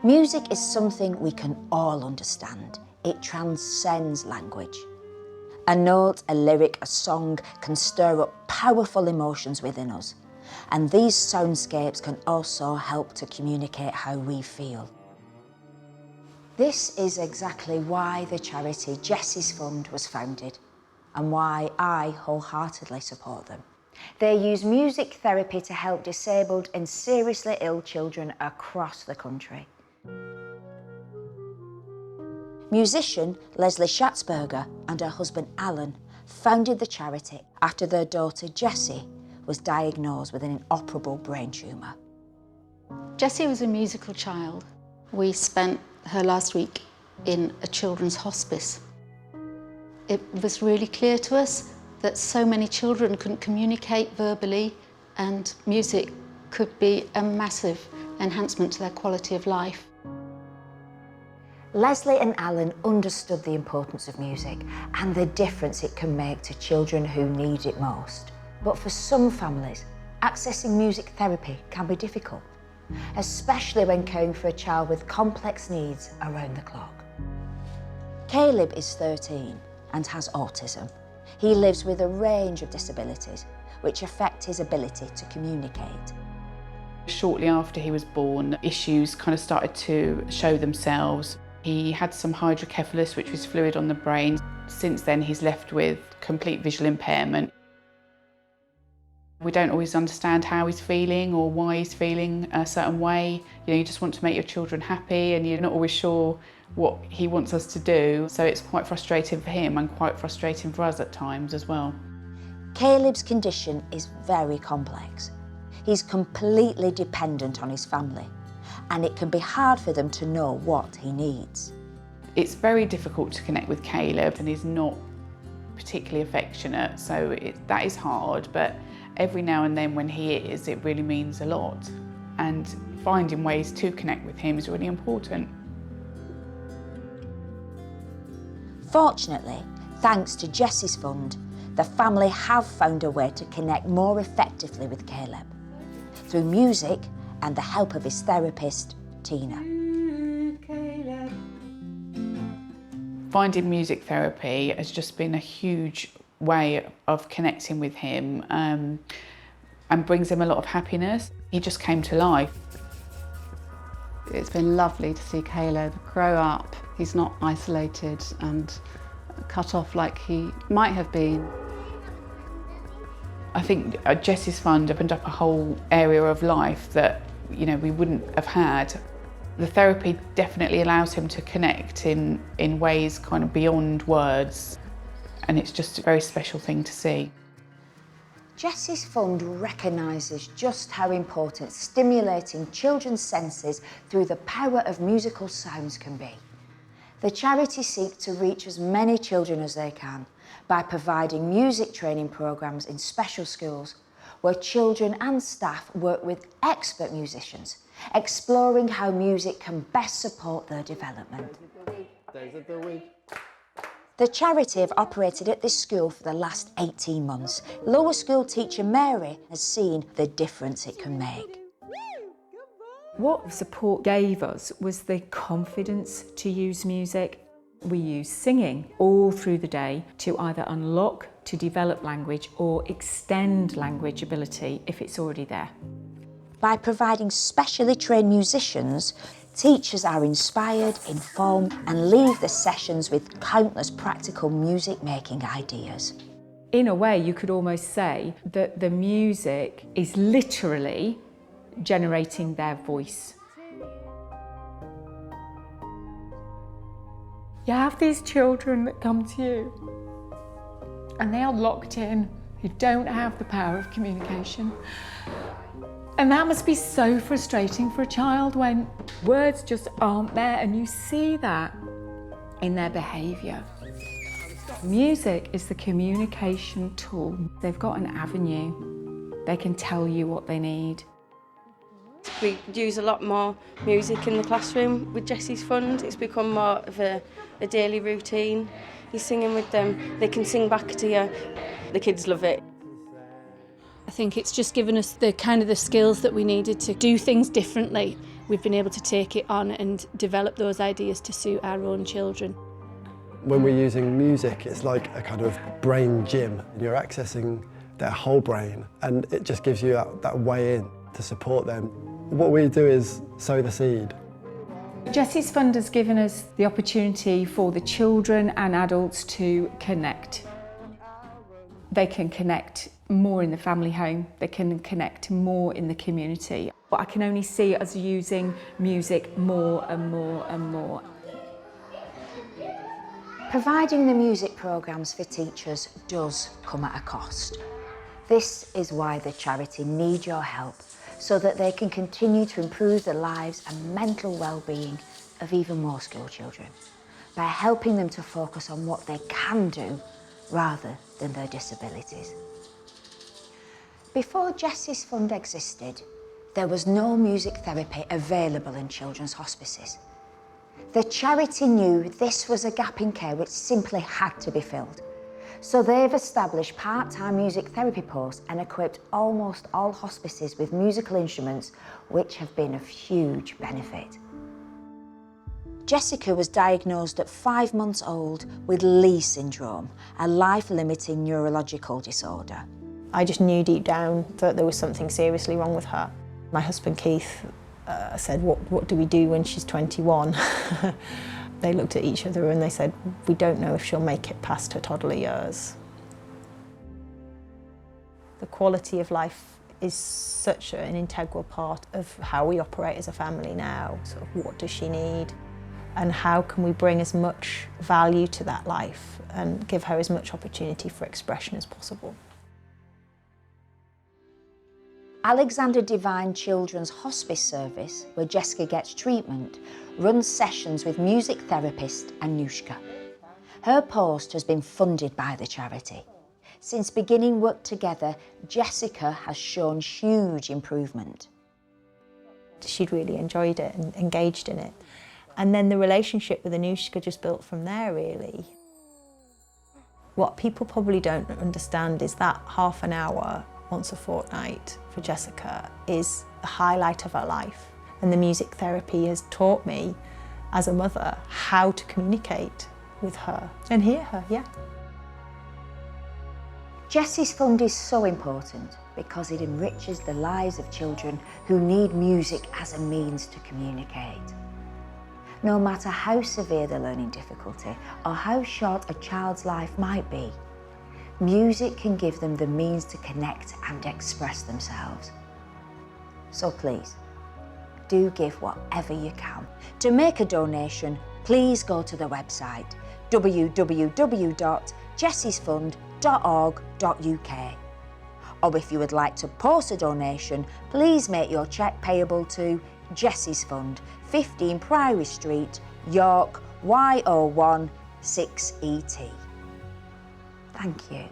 Music is something we can all understand. It transcends language. A note, a lyric, a song can stir up powerful emotions within us. And these soundscapes can also help to communicate how we feel. This is exactly why the charity Jessie's Fund was founded and why I wholeheartedly support them. They use music therapy to help disabled and seriously ill children across the country. Musician Leslie Schatzberger and her husband Alan founded the charity after their daughter Jessie was diagnosed with an inoperable brain tumour. Jessie was a musical child. We spent her last week in a children's hospice. It was really clear to us that so many children couldn't communicate verbally, and music could be a massive enhancement to their quality of life. Leslie and Alan understood the importance of music and the difference it can make to children who need it most. But for some families, accessing music therapy can be difficult, especially when caring for a child with complex needs around the clock. Caleb is 13 and has autism. He lives with a range of disabilities which affect his ability to communicate. Shortly after he was born, issues kind of started to show themselves. He had some hydrocephalus, which was fluid on the brain. Since then, he's left with complete visual impairment. We don't always understand how he's feeling or why he's feeling a certain way. You know, you just want to make your children happy and you're not always sure what he wants us to do. So it's quite frustrating for him and quite frustrating for us at times as well. Caleb's condition is very complex. He's completely dependent on his family, and it can be hard for them to know what he needs. It's very difficult to connect with Caleb, and he's not particularly affectionate, so that is hard, but every now and then when he is, it really means a lot. And finding ways to connect with him is really important. Fortunately, thanks to Jessie's Fund, the family have found a way to connect more effectively with Caleb through music and the help of his therapist, Tina. Finding music therapy has just been a huge way of connecting with him and brings him a lot of happiness. He just came to life. It's been lovely to see Caleb grow up. He's not isolated and cut off like he might have been. I think Jessie's Fund opened up a whole area of life that, you know, we wouldn't have had. The therapy definitely allows him to connect in ways kind of beyond words, and it's just a very special thing to see. Jessie's Fund recognises just how important stimulating children's senses through the power of musical sounds can be. The charity seeks to reach as many children as they can by providing music training programmes in special schools where children and staff work with expert musicians, exploring how music can best support their development. The charity have operated at this school for the last 18 months. Lower school teacher Mary has seen the difference it can make. What support gave us was the confidence to use music. We use singing all through the day to either unlock, to develop language or extend language ability if it's already there. By providing specially trained musicians, teachers are inspired, informed and leave the sessions with countless practical music-making ideas. In a way, you could almost say that the music is literally generating their voice. You have these children that come to you and they are locked in, who don't have the power of communication. And that must be so frustrating for a child when words just aren't there, and you see that in their behaviour. Music is the communication tool. They've got an avenue. They can tell you what they need. We use a lot more music in the classroom with Jessie's Fund. It's become more of a daily routine. You're singing with them, they can sing back to you. The kids love it. I think it's just given us the skills that we needed to do things differently. We've been able to take it on and develop those ideas to suit our own children. When we're using music, it's like a kind of brain gym. You're accessing their whole brain, and it just gives you that way in to support them. What we do is sow the seed. Jessie's Fund has given us the opportunity for the children and adults to connect. They can connect more in the family home, they can connect more in the community. But I can only see us using music more and more and more. Providing the music programmes for teachers does come at a cost. This is why the charity need your help, so that they can continue to improve the lives and mental well-being of even more school children, by helping them to focus on what they can do rather than their disabilities. Before Jessie's Fund existed, there was no music therapy available in children's hospices. The charity knew this was a gap in care which simply had to be filled. So they've established part-time music therapy posts and equipped almost all hospices with musical instruments, which have been of huge benefit. Jessica was diagnosed at 5 months old with Lee syndrome, a life-limiting neurological disorder. I just knew deep down that there was something seriously wrong with her. My husband Keith said, what do we do when she's 21? They looked at each other and they said, we don't know if she'll make it past her toddler years. The quality of life is such an integral part of how we operate as a family now. Sort of what does she need? And how can we bring as much value to that life and give her as much opportunity for expression as possible? Alexander Divine Children's Hospice Service, where Jessica gets treatment, runs sessions with music therapist Anushka. Her post has been funded by the charity. Since beginning work together, Jessica has shown huge improvement. She'd really enjoyed it and engaged in it. And then the relationship with Anushka just built from there, really. What people probably don't understand is that half an hour once a fortnight for Jessica is the highlight of her life. And the music therapy has taught me, as a mother, how to communicate with her and hear her, yeah. Jessie's Fund is so important because it enriches the lives of children who need music as a means to communicate. No matter how severe the learning difficulty or how short a child's life might be, music can give them the means to connect and express themselves. So please, do give whatever you can. To make a donation, please go to the website www.jessiesfund.org.uk. Or if you would like to post a donation, please make your cheque payable to Jessie's Fund, 15 Priory Street, York, Y01 6ET. Thank you.